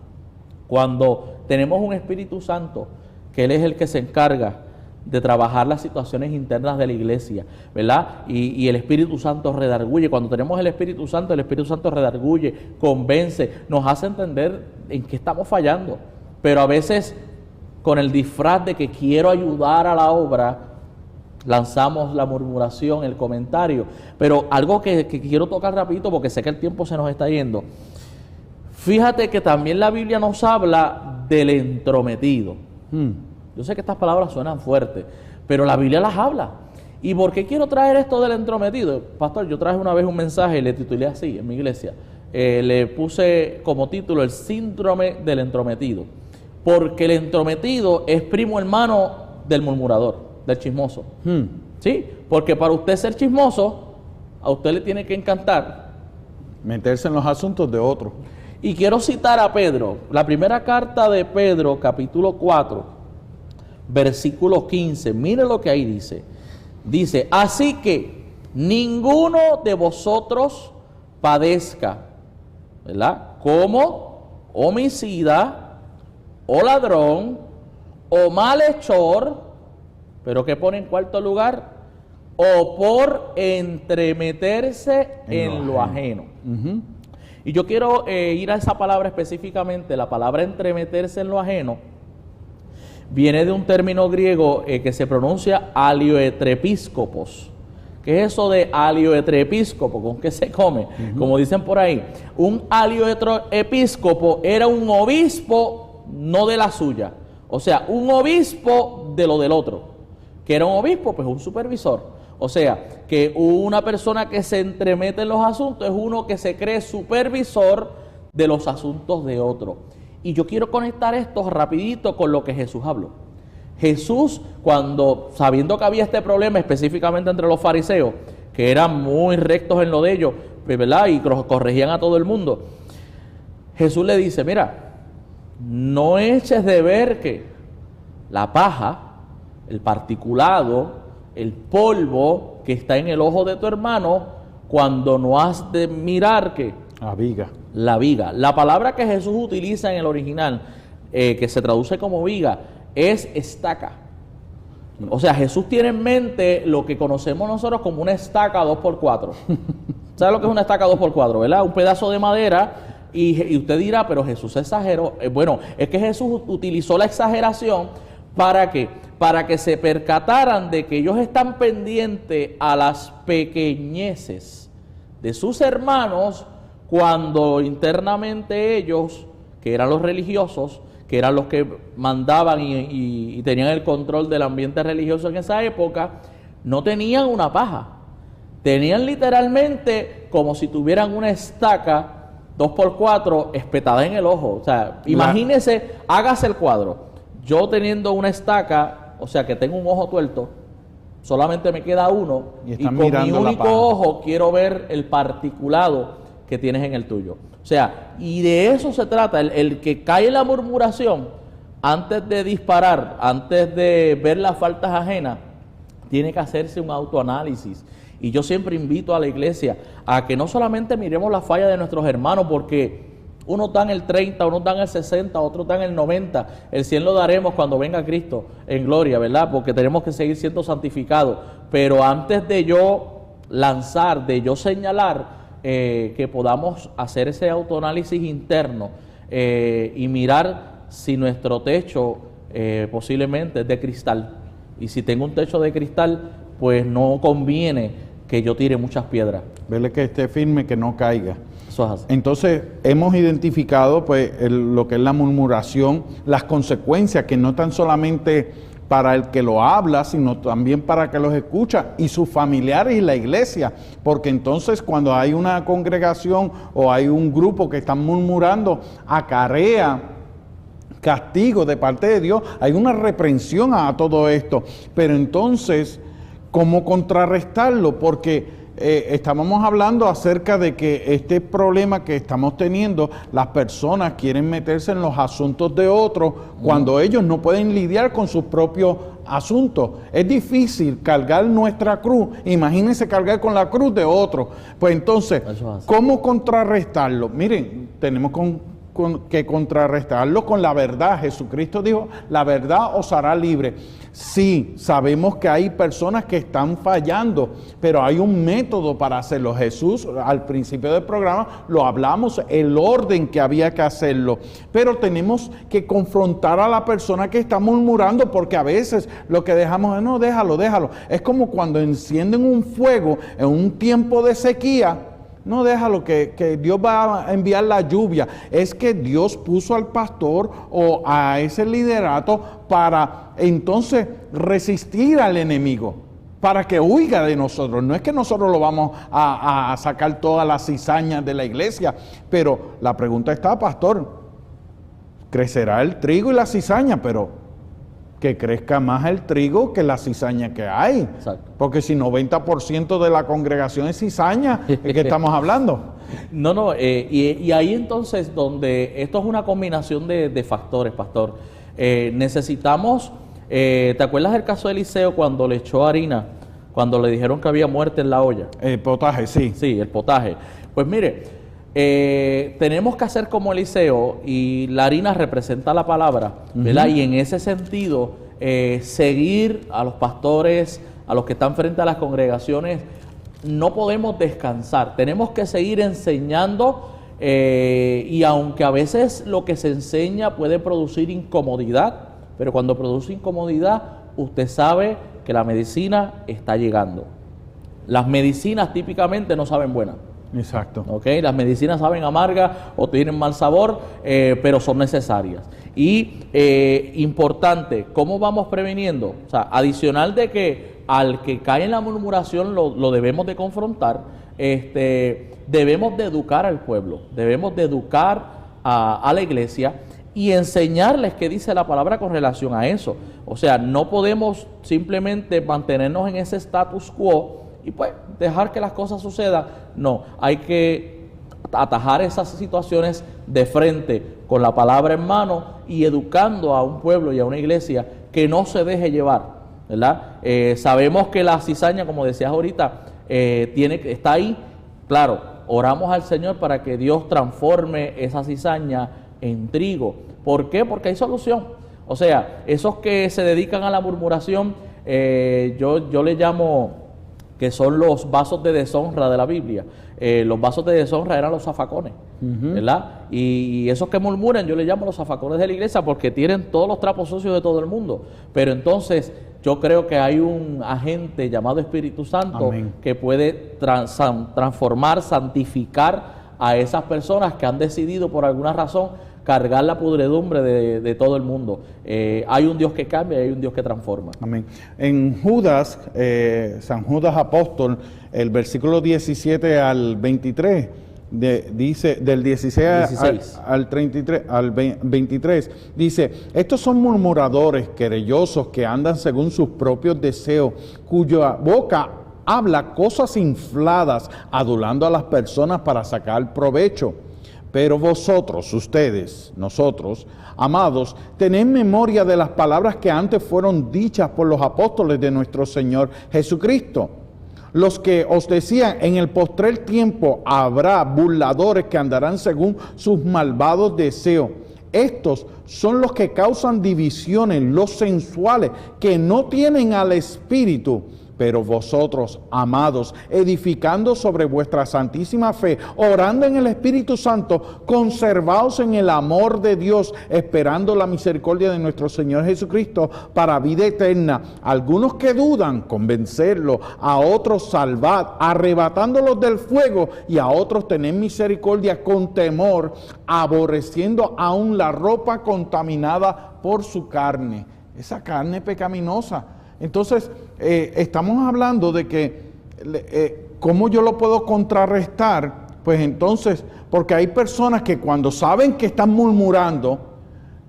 cuando tenemos un Espíritu Santo, que Él es el que se encarga de trabajar las situaciones internas de la iglesia, ¿verdad? Y el Espíritu Santo redarguye. Cuando tenemos el Espíritu Santo redarguye, convence, nos hace entender en qué estamos fallando. Pero a veces, con el disfraz de que quiero ayudar a la obra, lanzamos la murmuración, el comentario. Pero algo que quiero tocar rapidito, porque sé que el tiempo se nos está yendo. Fíjate que también la Biblia nos habla del entrometido. Yo sé que estas palabras suenan fuertes, pero la Biblia las habla. ¿Y por qué quiero traer esto del entrometido? Pastor, yo traje una vez un mensaje y le titulé así en mi iglesia. Le puse como título el síndrome del entrometido. Porque el entrometido es primo hermano del murmurador, del chismoso. ¿Sí? Porque para usted ser chismoso, a usted le tiene que encantar meterse en los asuntos de otros. Y quiero citar a Pedro, la primera carta de Pedro, capítulo 4, versículo 15. Mire lo que ahí dice. Dice, así que ninguno de vosotros padezca, ¿verdad? Como homicida, o ladrón, o malhechor, pero que pone en cuarto lugar, o por entremeterse en lo ajeno. Y yo quiero ir a esa palabra específicamente. La palabra entremeterse en lo ajeno viene de un término griego que se pronuncia alioetrepískopos. ¿Qué es eso de alioetrepíscopo? ¿Con qué se come? Como dicen por ahí. Un alioepiscopo era un obispo no de la suya. O sea, un obispo de lo del otro. ¿Qué era un obispo? Pues un supervisor. O sea, que una persona que se entremete en los asuntos es uno que se cree supervisor de los asuntos de otro. Y yo quiero conectar esto rapidito con lo que Jesús habló. Jesús, cuando, sabiendo que había este problema específicamente entre los fariseos, que eran muy rectos en lo de ellos, ¿verdad? Y corregían a todo el mundo, Jesús le dice, mira, no eches de ver que la paja, el particulado, el polvo que está en el ojo de tu hermano, cuando no has de mirar que la viga. La viga. La palabra que Jesús utiliza en el original, que se traduce como viga, es estaca. O sea, Jesús tiene en mente lo que conocemos nosotros como una estaca 2x4. ¿Sabe lo que es una estaca 2x4, verdad? Un pedazo de madera. Y usted dirá, pero Jesús exageró. Bueno, es que Jesús utilizó la exageración para que se percataran de que ellos están pendientes a las pequeñeces de sus hermanos, cuando internamente ellos, que eran los religiosos, que eran los que mandaban y tenían el control del ambiente religioso en esa época, no tenían una paja. Tenían literalmente como si tuvieran una estaca 2x4 espetada en el ojo. O sea, imagínese, hágase el cuadro. Yo teniendo una estaca, o sea que tengo un ojo tuerto, solamente me queda uno y con mi único ojo quiero ver el particulado que tienes en el tuyo. O sea, y de eso se trata, el que cae en la murmuración, antes de disparar, antes de ver las faltas ajenas, tiene que hacerse un autoanálisis. Y yo siempre invito a la iglesia a que no solamente miremos las fallas de nuestros hermanos, porque uno está en el 30, uno está en el 60, otro está en el 90. El 100 lo daremos cuando venga Cristo en gloria, ¿verdad? Porque tenemos que seguir siendo santificados. Pero antes de yo lanzar, de yo señalar, que podamos hacer ese autoanálisis interno y mirar si nuestro techo posiblemente es de cristal. Y si tengo un techo de cristal, pues no conviene que yo tire muchas piedras. Vele que esté firme, que no caiga. Eso es así. Entonces, hemos identificado pues lo que es la murmuración, las consecuencias, que no tan solamente para el que lo habla, sino también para el que los escucha y sus familiares y la iglesia, porque entonces cuando hay una congregación o hay un grupo que están murmurando, acarrea castigo de parte de Dios, hay una reprensión a todo esto, pero entonces, ¿cómo contrarrestarlo? Porque estábamos hablando acerca de que este problema que estamos teniendo, las personas quieren meterse en los asuntos de otros cuando ellos no pueden lidiar con sus propios asuntos. Es difícil cargar nuestra cruz, imagínense cargar con la cruz de otro. Pues entonces, ¿cómo contrarrestarlo? Miren, tenemos que contrarrestarlo con la verdad. Jesucristo dijo, la verdad os hará libre. Sí, sabemos que hay personas que están fallando, pero hay un método para hacerlo. Jesús, al principio del programa, lo hablamos, el orden que había que hacerlo. Pero tenemos que confrontar a la persona que está murmurando, porque a veces lo que dejamos es, no, déjalo. Es como cuando encienden un fuego en un tiempo de sequía. No, déjalo, que Dios va a enviar la lluvia. Es que Dios puso al pastor o a ese liderato para entonces resistir al enemigo, para que huya de nosotros. No es que nosotros lo vamos a sacar todas las cizañas de la iglesia, pero la pregunta está, pastor, crecerá el trigo y la cizaña, pero que crezca más el trigo que la cizaña que hay. Exacto. Porque si 90% de la congregación es cizaña, ¿de qué estamos hablando? No, y ahí entonces donde esto es una combinación de factores, pastor. Necesitamos, ¿te acuerdas del caso de Eliseo cuando le echó harina, cuando le dijeron que había muerte en la olla? El potaje, sí. Sí, el potaje. Pues mire, tenemos que hacer como Eliseo, y la harina representa la palabra, ¿verdad? Y en ese sentido, seguir a los pastores, a los que están frente a las congregaciones, no podemos descansar, tenemos que seguir enseñando, y aunque a veces lo que se enseña puede producir incomodidad, pero cuando produce incomodidad, usted sabe que la medicina está llegando. Las medicinas típicamente no saben buenas. Exacto. Okay, las medicinas saben amargas o tienen mal sabor, pero son necesarias. Y importante, ¿cómo vamos previniendo? O sea, adicional de que al que cae en la murmuración lo debemos de confrontar, debemos de educar al pueblo, debemos de educar a la iglesia y enseñarles qué dice la palabra con relación a eso. O sea, no podemos simplemente mantenernos en ese status quo y pues dejar que las cosas sucedan. No, hay que atajar esas situaciones de frente con la palabra en mano y educando a un pueblo y a una iglesia que no se deje llevar, ¿verdad? Sabemos que la cizaña, como decías ahorita, está ahí. Claro, oramos al Señor para que Dios transforme esa cizaña en trigo. ¿Por qué? Porque hay solución. O sea, esos que se dedican a la murmuración, yo le llamo que son los vasos de deshonra de la Biblia. Los vasos de deshonra eran los zafacones, ¿verdad? Y esos que murmuran, yo les llamo los zafacones de la iglesia porque tienen todos los trapos sucios de todo el mundo. Pero entonces, yo creo que hay un agente llamado Espíritu Santo. Amén. Que puede transformar, santificar a esas personas que han decidido por alguna razón cargar la pudredumbre de todo el mundo. Hay un Dios que cambia y hay un Dios que transforma. Amén. En Judas, San Judas apóstol, el versículo 17 al 23, dice del 16 al 33, al 23, dice: estos son murmuradores, querellosos, que andan según sus propios deseos, cuya boca habla cosas infladas, adulando a las personas para sacar provecho. Pero vosotros, ustedes, nosotros, amados, tened memoria de las palabras que antes fueron dichas por los apóstoles de nuestro Señor Jesucristo, los que os decían: en el postrer tiempo habrá burladores que andarán según sus malvados deseos. Estos son los que causan divisiones, los sensuales, que no tienen al Espíritu. Pero vosotros, amados, edificando sobre vuestra santísima fe, orando en el Espíritu Santo, conservaos en el amor de Dios, esperando la misericordia de nuestro Señor Jesucristo para vida eterna. Algunos que dudan, convencerlos; a otros salvad, arrebatándolos del fuego; y a otros tened misericordia con temor, aborreciendo aún la ropa contaminada por su carne. Esa carne pecaminosa. Entonces, estamos hablando de que, ¿cómo yo lo puedo contrarrestar? Pues entonces, porque hay personas que cuando saben que están murmurando,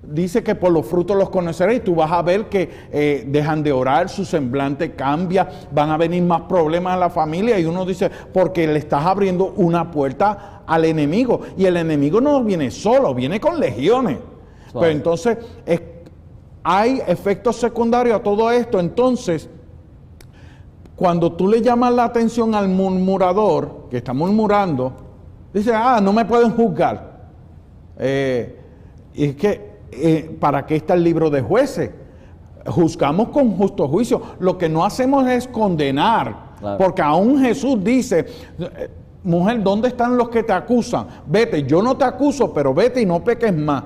dice que por los frutos los conoceréis. Tú vas a ver que dejan de orar, su semblante cambia, van a venir más problemas a la familia, y uno dice, porque le estás abriendo una puerta al enemigo, y el enemigo no viene solo, viene con legiones. Pero entonces, hay efectos secundarios a todo esto. Entonces, cuando tú le llamas la atención al murmurador, que está murmurando, dice: no me pueden juzgar. Y es que, ¿para qué está el libro de Jueces? Juzgamos con justo juicio. Lo que no hacemos es condenar. Claro. Porque aún Jesús dice: mujer, ¿dónde están los que te acusan? Vete, yo no te acuso, pero vete y no peques más.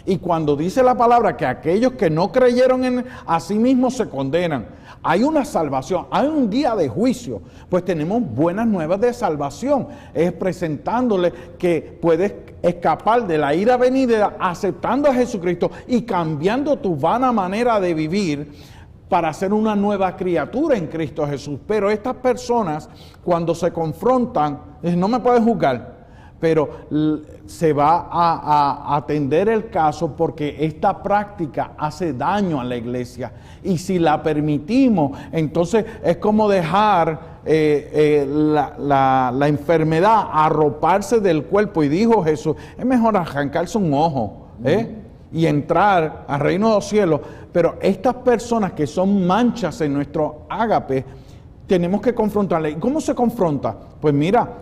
Y cuando dice la palabra que aquellos que no creyeron en a sí mismos se condenan, hay una salvación, hay un día de juicio, pues tenemos buenas nuevas de salvación. Es presentándole que puedes escapar de la ira venidera aceptando a Jesucristo y cambiando tu vana manera de vivir para ser una nueva criatura en Cristo Jesús. Pero estas personas, cuando se confrontan, dicen: no me pueden juzgar. Pero se va a atender el caso, porque esta práctica hace daño a la iglesia. Y si la permitimos, entonces es como dejar la enfermedad arroparse del cuerpo. Y dijo Jesús: es mejor arrancarse un ojo y entrar al reino de los cielos. Pero estas personas que son manchas en nuestro ágape, tenemos que confrontarlas. ¿Y cómo se confronta? Pues mira,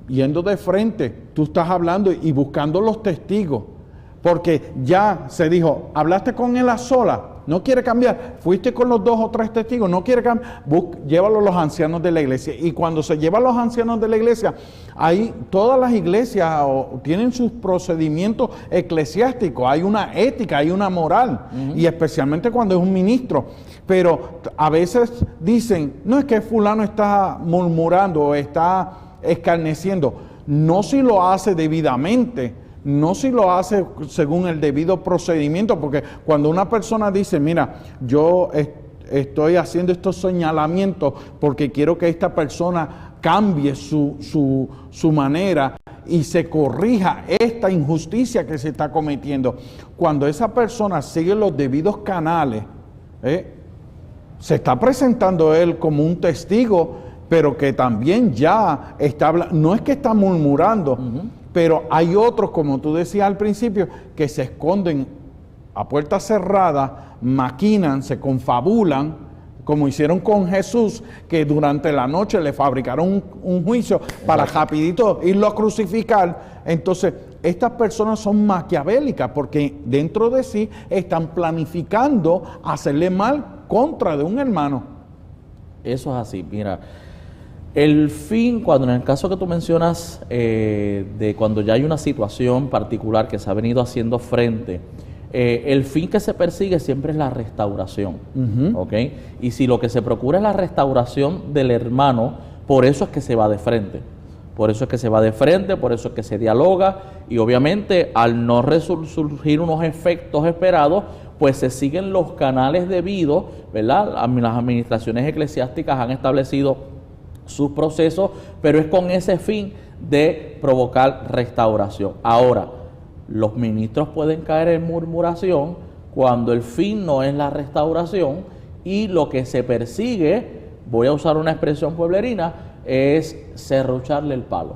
yendo de frente, tú estás hablando y buscando los testigos, porque ya se dijo: hablaste con él a sola, no quiere cambiar, fuiste con los 2 o 3 testigos, no quiere cambiar, llévalo a los ancianos de la iglesia. Y cuando se lleva a los ancianos de la iglesia, ahí todas las iglesias tienen sus procedimientos eclesiásticos, hay una ética, hay una moral, y especialmente cuando es un ministro. Pero a veces dicen: no, es que fulano está murmurando o está escarneciendo. No si lo hace debidamente, no si lo hace según el debido procedimiento, porque cuando una persona dice: mira, yo estoy haciendo estos señalamientos porque quiero que esta persona cambie su manera y se corrija esta injusticia que se está cometiendo. Cuando esa persona sigue los debidos canales, se está presentando él como un testigo, pero que también ya está hablando. No es que está murmurando, pero hay otros, como tú decías al principio, que se esconden a puerta cerrada, maquinan, se confabulan, como hicieron con Jesús, que durante la noche le fabricaron un juicio para rapidito irlo a crucificar. Entonces, estas personas son maquiavélicas, porque dentro de sí están planificando hacerle mal contra de un hermano. Eso es así, mira. El fin, cuando en el caso que tú mencionas, de cuando ya hay una situación particular que se ha venido haciendo frente, el fin que se persigue siempre es la restauración, ¿ok? Y si lo que se procura es la restauración del hermano, por eso es que se va de frente. Por eso es que se va de frente, por eso es que se dialoga, y obviamente al no surgir unos efectos esperados, pues se siguen los canales debidos, ¿verdad? Las administraciones eclesiásticas han establecido sus procesos, pero es con ese fin de provocar restauración. Ahora, los ministros pueden caer en murmuración cuando el fin no es la restauración y lo que se persigue, voy a usar una expresión pueblerina, es serrucharle el palo.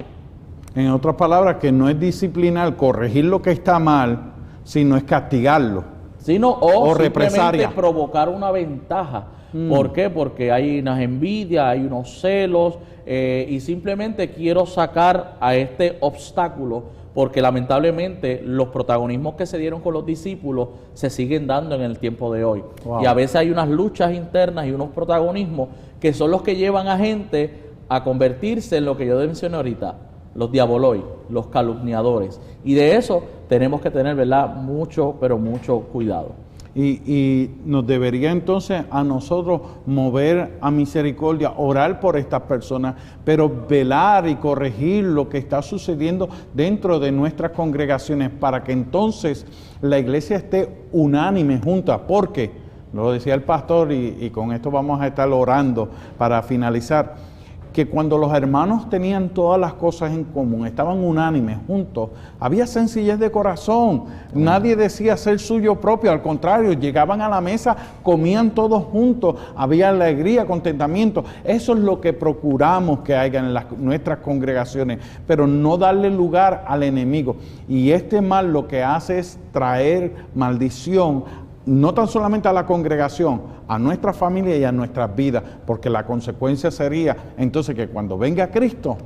En otras palabras, que no es disciplinar, corregir lo que está mal, sino es castigarlo. Sino o represalia. simplemente provocar una ventaja. ¿Por qué? Porque hay unas envidias, hay unos celos, y simplemente quiero sacar a este obstáculo, porque lamentablemente los protagonismos que se dieron con los discípulos se siguen dando en el tiempo de hoy. Wow. Y a veces hay unas luchas internas y unos protagonismos que son los que llevan a gente a convertirse en lo que yo mencioné ahorita, los diaboloi, los calumniadores. Y de eso tenemos que tener, ¿verdad?, mucho, pero mucho cuidado. Y nos debería entonces a nosotros mover a misericordia, orar por estas personas, pero velar y corregir lo que está sucediendo dentro de nuestras congregaciones para que entonces la iglesia esté unánime, junta, porque, lo decía el pastor y con esto vamos a estar orando para finalizar, que cuando los hermanos tenían todas las cosas en común, estaban unánimes, juntos, había sencillez de corazón, nadie decía ser suyo propio, al contrario, llegaban a la mesa, comían todos juntos, había alegría, contentamiento. Eso es lo que procuramos que haya en nuestras congregaciones, pero no darle lugar al enemigo. Y este mal lo que hace es traer maldición, no tan solamente a la congregación, a nuestra familia y a nuestras vidas, porque la consecuencia sería entonces que cuando venga Cristo,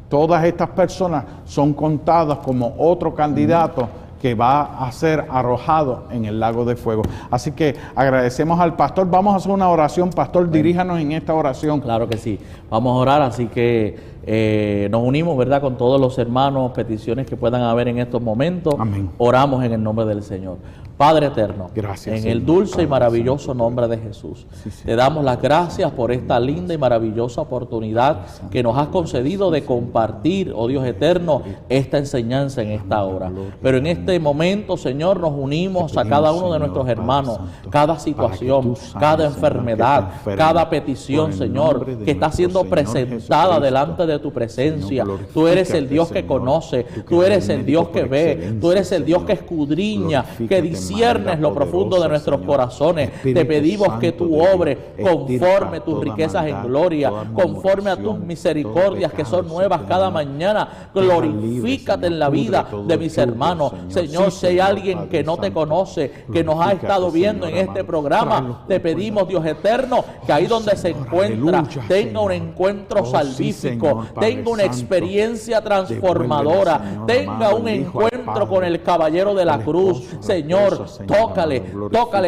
todas estas personas son contadas como otro candidato que va a ser arrojado en el lago de fuego. Así que agradecemos al pastor. Vamos a hacer una oración. Pastor, diríjanos en esta oración. Claro que sí. Vamos a orar, así que nos unimos, ¿verdad?, con todos los hermanos, peticiones que puedan haber en estos momentos. Amén. Oramos en el nombre del Señor. Padre eterno, gracias, en Señor, el dulce Padre y maravilloso Santo, nombre de Jesús, sí, sí, te damos las gracias por esta linda y maravillosa oportunidad que nos has concedido de compartir, oh Dios eterno, esta enseñanza en esta hora. Pero en este momento, Señor, nos unimos a cada uno de nuestros hermanos, cada situación, cada enfermedad, cada petición, Señor, que está siendo presentada delante de tu presencia. Tú eres el Dios que conoce, tú eres el Dios que ve, tú eres el Dios que escudriña, que disciernes lo profundo de nuestros corazones. Te pedimos que tú obres conforme tus riquezas en gloria, conforme a tus misericordias que son nuevas cada mañana. Glorifícate en la vida de mis hermanos. Señor, si hay alguien que no te conoce, que nos ha estado viendo en este programa, te pedimos, Dios eterno, que ahí donde se encuentra tenga un encuentro salvífico, tenga una experiencia transformadora, tenga un encuentro con el caballero de la cruz. Señor, tócale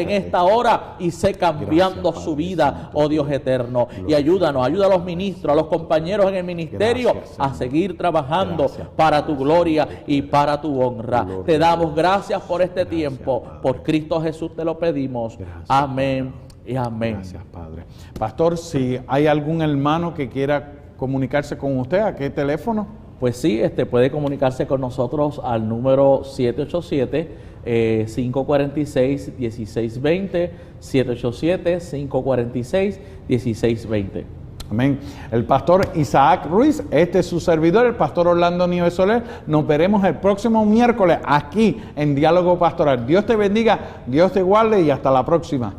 en esta hora y sé cambiando su vida, oh Dios eterno. Y ayuda a los ministros, a los compañeros en el ministerio a seguir trabajando para tu gloria y para tu honra. Te damos gracias por este tiempo. Por Cristo Jesús te lo pedimos. Amén y amén. Gracias, Padre. Pastor, si hay algún hermano que quiera comunicarse con usted, ¿a qué teléfono? Pues sí, puede comunicarse con nosotros al número 787-546-1620, 787-546-1620. Amén. El pastor Isaac Ruiz, este es su servidor, el pastor Orlando Nieves Soler. Nos veremos el próximo miércoles aquí en Diálogo Pastoral. Dios te bendiga, Dios te guarde y hasta la próxima.